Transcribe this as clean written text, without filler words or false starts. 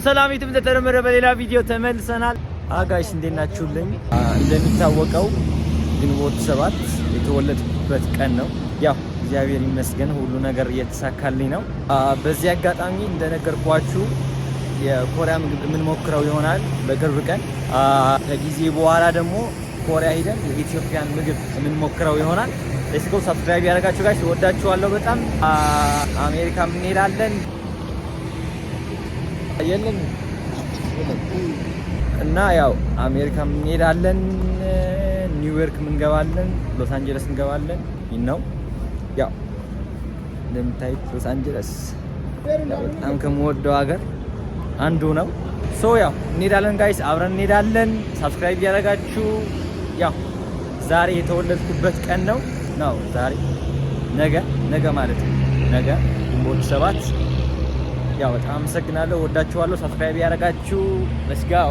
ሰላም ይትም ተተረመረ በሌላ ቪዲዮ ተመልሰናል። ጋይስ እንዴት ናችሁልኝ? እንደሚታወቀው ግንቦት 7 የተወለድኩበት ቀን ነው። ያው እግዚአብሔር ይመስገን ሁሉ ነገር እየተሳካልኝ ነው። በዚህ አጋጣሚ እንደነገርኳችሁ የኮሪያ ምግብ የምንሞክረው ይሆናል በቅርብ ቀን። ከጊዜ በኋላ ደግሞ ኮሪያ ሄደን የኢትዮጵያን ምግብ የምንሞክረው ይሆናል። ሌትስ ጎ። ሰብስክራይብ ያደርጋችሁ ጋይስ ወዳችኋለሁ በጣም። አሜሪካ እንሄዳለን የለን እና ያው አሜሪካ እንሄዳለን፣ ኒውዮርክ እንገባለን፣ ሎስ አንጀለስ እንገባለን ነው። ያው እንደምታዩት ሎስ አንጀለስ በጣም ከምወደው ሀገር አንዱ ነው። ሶ ያው እንሄዳለን ጋይስ፣ አብረን እንሄዳለን። ሰብስክራይብ ያደርጋችሁ። ያው ዛሬ የተወለድኩበት ቀን ነው። ዛሬ ነገ ማለት ነው። ነገ ግንቦት 7። ያው በጣም አመሰግናለሁ፣ ወዳችኋለሁ። ሰብስክራይብ ያደርጋችሁ። let's go